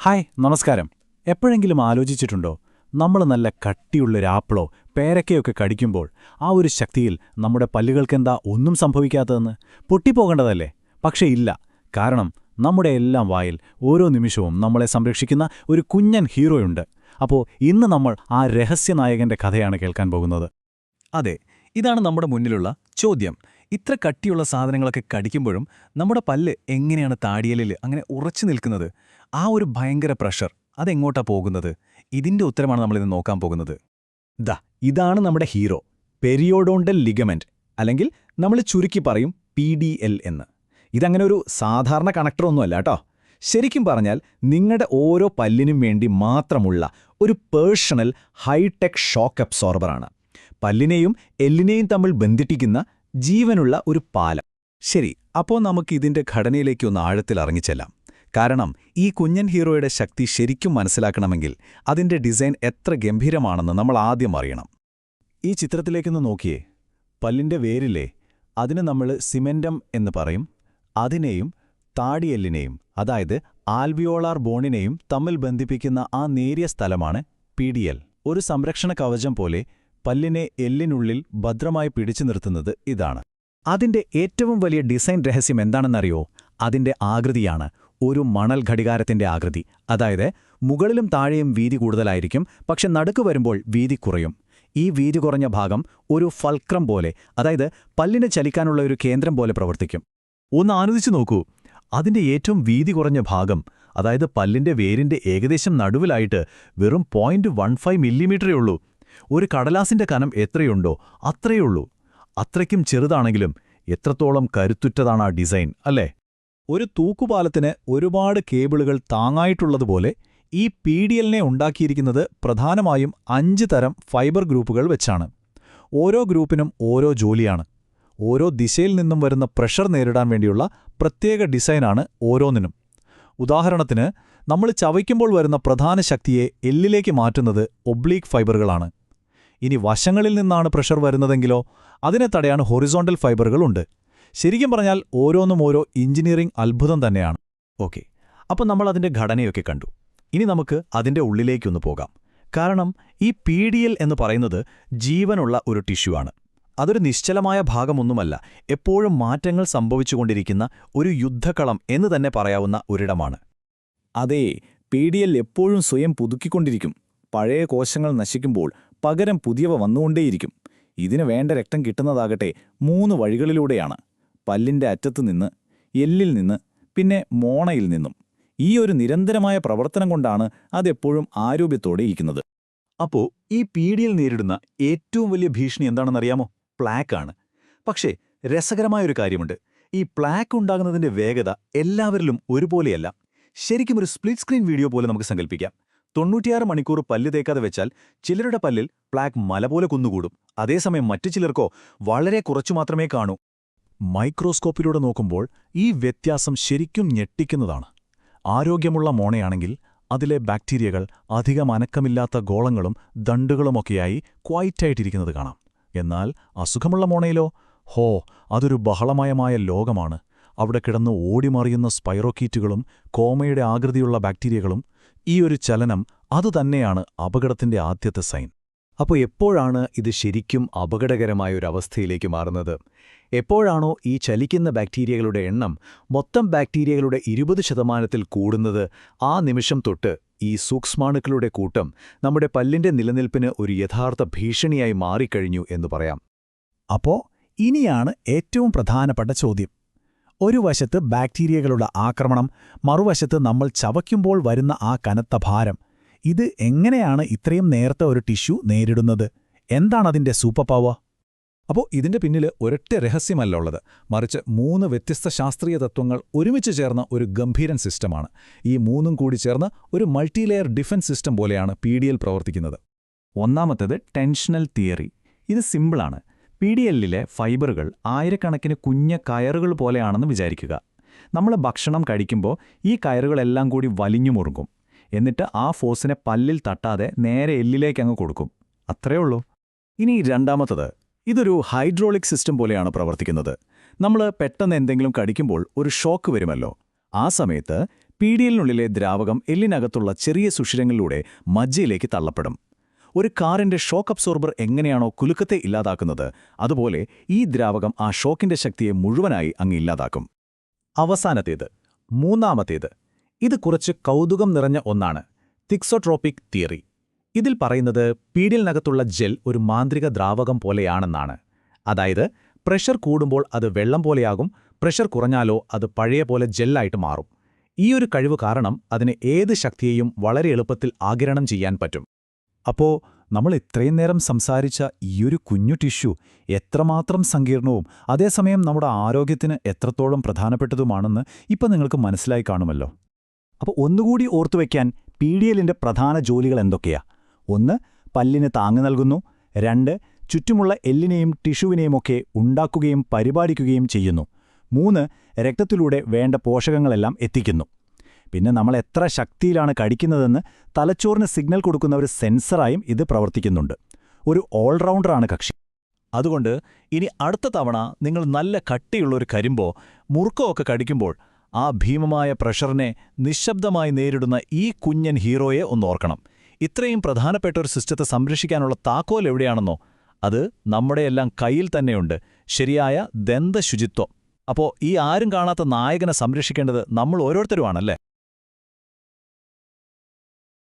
Hi നമസ്കാരം. എപ്പോഴെങ്കിലും ആലോചിച്ചിട്ടുണ്ടോ, നമ്മൾ നല്ല കട്ടിയുള്ളൊരു ആപ്പിളോ പേരക്കയൊക്കെ കടിക്കുമ്പോൾ ആ ഒരു ശക്തിയിൽ നമ്മുടെ പല്ലുകൾക്കെന്താ ഒന്നും സംഭവിക്കാത്തതെന്ന്? പൊട്ടിപ്പോകേണ്ടതല്ലേ? പക്ഷേ ഇല്ല. കാരണം നമ്മുടെ എല്ലാം വായിൽ ഓരോ നിമിഷവും നമ്മളെ സംരക്ഷിക്കുന്ന ഒരു കുഞ്ഞൻ ഹീറോയുണ്ട്. അപ്പോൾ ഇന്ന് നമ്മൾ ആ രഹസ്യനായകന്റെ കഥയാണ് കേൾക്കാൻ പോകുന്നത്. അതെ, ഇതാണ് നമ്മുടെ മുന്നിലുള്ള ചോദ്യം. ഇത്ര കട്ടിയുള്ള സാധനങ്ങളൊക്കെ കടിക്കുമ്പോഴും നമ്മുടെ പല്ല് എങ്ങനെയാണ് താടിയലിൽ അങ്ങനെ ഉറച്ചു നിൽക്കുന്നത്? ആ ഒരു ഭയങ്കര പ്രഷർ അതെങ്ങോട്ടാ പോകുന്നത്? ഇതിന്റെ ഉത്തരമാണ് നമ്മളിന്ന് നോക്കാൻ പോകുന്നത്. ഇതാണ് നമ്മുടെ ഹീറോ, പെരിയോഡോണ്ടൽ ലിഗമെന്റ്, അല്ലെങ്കിൽ നമ്മൾ ചുരുക്കി പറയും PDL എന്ന്. ഇതങ്ങനെ ഒരു സാധാരണ കണക്ടറൊന്നുമല്ല കേട്ടോ. ശരിക്കും പറഞ്ഞാൽ നിങ്ങളുടെ ഓരോ പല്ലിനും വേണ്ടി മാത്രമുള്ള ഒരു പേഴ്സണൽ ഹൈടെക് ഷോക്ക് അബ്സോർബറാണ്. പല്ലിനെയും എല്ലിനെയും തമ്മിൽ ബന്ധിപ്പിക്കുന്ന ജീവനുള്ള ഒരു പാലം. ശരി, അപ്പോൾ നമുക്ക് ഇതിന്റെ ഘടനയിലേക്ക് ഒന്ന് ആഴത്തിൽ ഇറങ്ങിച്ചെല്ലാം. കാരണം ഈ കുഞ്ഞൻ ഹീറോയുടെ ശക്തി ശരിക്കും മനസ്സിലാക്കണമെങ്കിൽ അതിന്റെ ഡിസൈൻ എത്ര ഗംഭീരമാണെന്ന് നമ്മൾ ആദ്യം അറിയണം. ഈ ചിത്രത്തിലേക്കൊന്ന് നോക്കിയേ. പല്ലിന്റെ വേരില്ലേ, അതിന് നമ്മൾ സിമെന്റം എന്ന് പറയും. അതിനെയും താടിയെല്ലിനെയും, അതായത് ആൽവിയോളാർ ബോണിനെയും തമ്മിൽ ബന്ധിപ്പിക്കുന്ന ആ നേരിയ സ്ഥലമാണ് PDL. ഒരു സംരക്ഷണ കവചം പോലെ പല്ലിനെ എല്ലിനുള്ളിൽ ഭദ്രമായി പിടിച്ചു നിർത്തുന്നത് ഇതാണ്. അതിന്റെ ഏറ്റവും വലിയ ഡിസൈൻ രഹസ്യം എന്താണെന്നറിയോ? അതിന്റെ ആകൃതിയാണ്. ഒരു മണൽ ഘടികാരത്തിന്റെ ആകൃതി. അതായത് മുകളിലും താഴെയും വീതി കൂടുതലായിരിക്കും, പക്ഷെ നടുക്ക് വരുമ്പോൾ വീതി കുറയും. ഈ വീതി കുറഞ്ഞ ഭാഗം ഒരു ഫൾക്രം പോലെ, അതായത് പല്ലിന് ചലിക്കാനുള്ള ഒരു കേന്ദ്രം പോലെ പ്രവർത്തിക്കും. ഒന്ന് ആലോചിച്ചു നോക്കൂ, അതിന്റെ ഏറ്റവും വീതി കുറഞ്ഞ ഭാഗം, അതായത് പല്ലിന്റെ വേരിന്റെ ഏകദേശം നടുവിലായിട്ട് വെറും 0.15 മില്ലിമീറ്ററേ ഉള്ളൂ. ഒരു കടലാസിന്റെ കനം എത്രയുണ്ടോ അത്രയുള്ളൂ. അത്രയ്ക്കും ചെറുതാണെങ്കിലും എത്രത്തോളം കരുത്തുറ്റതാണ് ആ ഡിസൈൻ, അല്ലേ? ഒരു തൂക്കുപാലത്തിന് ഒരുപാട് കേബിളുകൾ താങ്ങായിട്ടുള്ളതുപോലെ ഈ PDLനെ ഉണ്ടാക്കിയിരിക്കുന്നത് പ്രധാനമായും 5 തരം ഫൈബർ ഗ്രൂപ്പുകൾ വെച്ചാണ്. ഓരോ ഗ്രൂപ്പിനും ഓരോ ജോലിയാണ്. ഓരോ ദിശയിൽ നിന്നും വരുന്ന പ്രഷർ നേരിടാൻ വേണ്ടിയുള്ള പ്രത്യേക ഡിസൈനാണ് ഓരോന്നിനും. ഉദാഹരണത്തിന്, നമ്മൾ ചവയ്ക്കുമ്പോൾ വരുന്ന പ്രധാന ശക്തിയെ എല്ലിലേക്ക് മാറ്റുന്നത് ഒബ്ലീക്ക് ഫൈബറുകളാണ്. ഇനി വശങ്ങളിൽ നിന്നാണ് പ്രഷർ വരുന്നതെങ്കിലോ അതിനെ തടയാൻ ഹൊറിസോണ്ടൽ ഫൈബറുകളുണ്ട്. ശരിക്കും പറഞ്ഞാൽ ഓരോന്നും ഓരോ എഞ്ചിനീയറിംഗ് അത്ഭുതം തന്നെയാണ്. ഓക്കെ, അപ്പോൾ നമ്മൾ അതിന്റെ ഘടനയൊക്കെ കണ്ടു. ഇനി നമുക്ക് അതിന്റെ ഉള്ളിലേക്കൊന്ന് പോകാം. കാരണം ഈ PDL എന്ന് പറയുന്നത് ജീവനുള്ള ഒരു ടിഷ്യൂ ആണ്. അതൊരു നിശ്ചലമായ ഭാഗമൊന്നുമല്ല, എപ്പോഴും മാറ്റങ്ങൾ സംഭവിച്ചുകൊണ്ടിരിക്കുന്ന ഒരു യുദ്ധക്കളം എന്ന് തന്നെ പറയാവുന്ന ഒരിടമാണ്. അതെ, PDL എപ്പോഴും സ്വയം പുതുക്കിക്കൊണ്ടിരിക്കും. പഴയ കോശങ്ങൾ നശിക്കുമ്പോൾ പകരം പുതിയവ വന്നുകൊണ്ടേയിരിക്കും. ഇതിന് വേണ്ട രക്തം കിട്ടുന്നതാകട്ടെ 3 വഴികളിലൂടെയാണ്: പല്ലിന്റെ അറ്റത്തുനിന്ന്, എല്ലിൽ നിന്ന്, പിന്നെ മോണയിൽ നിന്നും. ഈ ഒരു നിരന്തരമായ പ്രവർത്തനം കൊണ്ടാണ് അതെപ്പോഴും ആരോഗ്യത്തോടെ ഇരിക്കുന്നത്. അപ്പോൾ ഈ PDL നേരിടുന്ന ഏറ്റവും വലിയ ഭീഷണി എന്താണെന്നറിയാമോ? പ്ലാക്കാണ്. പക്ഷേ രസകരമായൊരു കാര്യമുണ്ട്. ഈ പ്ലാക്ക് ഉണ്ടാകുന്നതിന്റെ വേഗത എല്ലാവരിലും ഒരുപോലെയല്ല. ശരിക്കും ഒരു സ്പ്ലിറ്റ് സ്ക്രീൻ വീഡിയോ പോലെ നമുക്ക് സങ്കല്പിക്കാം. 96 മണിക്കൂർ പല്ല് തേക്കാതെ വെച്ചാൽ ചിലരുടെ പല്ലിൽ പ്ലാക്ക് മല പോലെ കുന്നുകൂടും. അതേസമയം മറ്റു ചിലർക്കോ വളരെ കുറച്ചു മാത്രമേ കാണൂ. മൈക്രോസ്കോപ്പിലൂടെ നോക്കുമ്പോൾ ഈ വ്യത്യാസം ശരിക്കും ഞെട്ടിക്കുന്നതാണ്. ആരോഗ്യമുള്ള മോണയാണെങ്കിൽ അതിലെ ബാക്ടീരിയകൾ അധികം അനക്കമില്ലാത്ത ഗോളങ്ങളും ദണ്ടുകളുമൊക്കെയായി ക്വൈറ്റായിട്ടിരിക്കുന്നത് കാണാം. എന്നാൽ അസുഖമുള്ള മോണയിലോ, അതൊരു ബഹളമയമായ ലോകമാണ്. അവിടെ കിടന്ന് ഓടിമറിയുന്ന സ്പൈറോക്കീറ്റുകളും കോമയുടെ ആകൃതിയുള്ള ബാക്ടീരിയകളും. ഈ ഒരു ചലനം അതുതന്നെയാണ് അപകടത്തിന്റെ ആദ്യത്തെ സൈൻ. അപ്പോൾ എപ്പോഴാണ് ഇത് ശരിക്കും അപകടകരമായൊരവസ്ഥയിലേക്ക് മാറുന്നത്? എപ്പോഴാണോ ഈ ചലിക്കുന്ന ബാക്ടീരിയകളുടെ എണ്ണം മൊത്തം ബാക്ടീരിയകളുടെ 20% കൂടുന്നത്, ആ നിമിഷം തൊട്ട് ഈ സൂക്ഷ്മാണുക്കളുടെ കൂട്ടം നമ്മുടെ പല്ലിന്റെ നിലനിൽപ്പിന് ഒരു യഥാർത്ഥ ഭീഷണിയായി മാറിക്കഴിഞ്ഞു എന്ന് പറയാം. അപ്പോൾ ഇനിയാണ് ഏറ്റവും പ്രധാനപ്പെട്ട ചോദ്യം. ഒരു വശത്ത് ബാക്ടീരിയകളുടെ ആക്രമണം, മറുവശത്ത് നമ്മൾ ചവയ്ക്കുമ്പോൾ വരുന്ന ആ കനത്ത ഭാരം. ഇത് എങ്ങനെയാണ് ഇത്രയും നേരത്തെ ഒരു ടിഷ്യൂ നേരിടുന്നത്? എന്താണതിന്റെ സൂപ്പർ പവർ? അപ്പോൾ ഇതിന്റെ പിന്നിൽ ഒരൊറ്റ രഹസ്യമല്ല ഉള്ളത്, മറിച്ച് 3 വ്യത്യസ്ത ശാസ്ത്രീയ തത്വങ്ങൾ ഒരുമിച്ച് ചേർന്ന ഒരു ഗംഭീരൻ സിസ്റ്റമാണ്. ഈ 3ഉം കൂടി ചേർന്ന് ഒരു മൾട്ടിലെയർ ഡിഫൻസ് സിസ്റ്റം പോലെയാണ് PDL പ്രവർത്തിക്കുന്നത്. ഒന്നാമത്തേത് ടെൻഷനൽ തിയറി. ഇത് സിമ്പിളാണ്. PDLലെ ഫൈബറുകൾ ആയിരക്കണക്കിന് കുഞ്ഞ കയറുകൾ പോലെയാണെന്ന് വിചാരിക്കുക. നമ്മൾ ഭക്ഷണം കഴിക്കുമ്പോൾ ഈ കയറുകളെല്ലാം കൂടി വലിഞ്ഞു മുറുകും. എന്നിട്ട് ആ ഫോഴ്സിനെ പല്ലിൽ തട്ടാതെ നേരെ എല്ലിലേക്കങ്ങ് കൊടുക്കും. അത്രേ ഉള്ളൂ. ഇനി രണ്ടാമത്തത്, ഇതൊരു ഹൈഡ്രോളിക് സിസ്റ്റം പോലെയാണ് പ്രവർത്തിക്കുന്നത്. നമ്മൾ പെട്ടെന്ന് എന്തെങ്കിലും കടിക്കുമ്പോൾ ഒരു ഷോക്ക് വരുമല്ലോ. ആ സമയത്ത് പീഡിയലിനുള്ളിലെ ദ്രാവകം എല്ലിനകത്തുള്ള ചെറിയ സുഷിരങ്ങളിലൂടെ മജ്ജയിലേക്ക് തള്ളപ്പെടും. ഒരു കാറിന്റെ ഷോക്ക് അബ്സോർബർ എങ്ങനെയാണോ കുലുക്കത്തെ ഇല്ലാതാക്കുന്നത്, അതുപോലെ ഈ ദ്രാവകം ആ ഷോക്കിന്റെ ശക്തിയെ മുഴുവനായി അങ്ങ് ഇല്ലാതാക്കും. അവസാനത്തേത്, മൂന്നാമത്തേത്, ഇത് കുറച്ച് കൗതുകം നിറഞ്ഞ ഒന്നാണ്: തിക്സോട്രോപിക് തിയറി. ഇതിൽ പറയുന്നത് പീഡിയലിനകത്തുള്ള ജെൽ ഒരു മാന്ത്രിക ദ്രാവകം പോലെയാണെന്നാണ്. അതായത് പ്രഷർ കൂടുമ്പോൾ അത് വെള്ളം പോലെയാകും, പ്രഷർ കുറഞ്ഞാലോ അത് പഴയ പോലെ ജെല്ലായിട്ട് മാറും. ഈ ഒരു കഴിവ് കാരണം അതിന് ഏത് ശക്തിയെയും വളരെ എളുപ്പത്തിൽ ആഗിരണം ചെയ്യാൻ പറ്റും. അപ്പോ നമ്മൾ ഇത്രയും നേരം സംസാരിച്ച ഈയൊരു കുഞ്ഞു ടിഷ്യൂ എത്രമാത്രം സങ്കീർണവും അതേസമയം നമ്മുടെ ആരോഗ്യത്തിന് എത്രത്തോളം പ്രധാനപ്പെട്ടതുമാണെന്ന് ഇപ്പം നിങ്ങൾക്ക് മനസ്സിലായി കാണുമല്ലോ. അപ്പോൾ ഒന്നുകൂടി ഓർത്തുവെക്കാൻ പീഡിയലിന്റെ പ്രധാന ജോലികൾ എന്തൊക്കെയാ? 1. പല്ലിന് താങ്ങ് നൽകുന്നു. 2. ചുറ്റുമുള്ള എല്ലിനെയും ടിഷ്യൂവിനെയുമൊക്കെ ഉണ്ടാക്കുകയും പരിപാലിക്കുകയും ചെയ്യുന്നു. 3. രക്തത്തിലൂടെ വേണ്ട പോഷകങ്ങളെല്ലാം എത്തിക്കുന്നു. പിന്നെ നമ്മൾ എത്ര ശക്തിയിലാണ് കടിക്കുന്നതെന്ന് തലച്ചോറിന് സിഗ്നൽ കൊടുക്കുന്ന ഒരു സെൻസറായും ഇത് പ്രവർത്തിക്കുന്നുണ്ട്. ഒരു ഓൾറൗണ്ടറാണ് കക്ഷി. അതുകൊണ്ട് ഇനി അടുത്ത തവണ നിങ്ങൾ നല്ല കട്ടിയുള്ളൊരു കരിമ്പോ മുറുക്കോ ഒക്കെ കടിക്കുമ്പോൾ ആ ഭീമമായ പ്രഷറിനെ നിശബ്ദമായി നേരിടുന്ന ഈ കുഞ്ഞൻ ഹീറോയെ ഒന്നോർക്കണം. ഇത്രയും പ്രധാനപ്പെട്ട ഒരു സിസ്റ്റത്തെ സംരക്ഷിക്കാനുള്ള താക്കോൽ എവിടെയാണെന്നോ? അത് നമ്മുടെയെല്ലാം കയ്യിൽ തന്നെയുണ്ട്: ശരിയായ ദന്തശുചിത്വം. അപ്പോൾ ഈ ആരും കാണാത്ത നായകനെ സംരക്ഷിക്കേണ്ടത് നമ്മൾ ഓരോരുത്തരുമാണല്ലേ?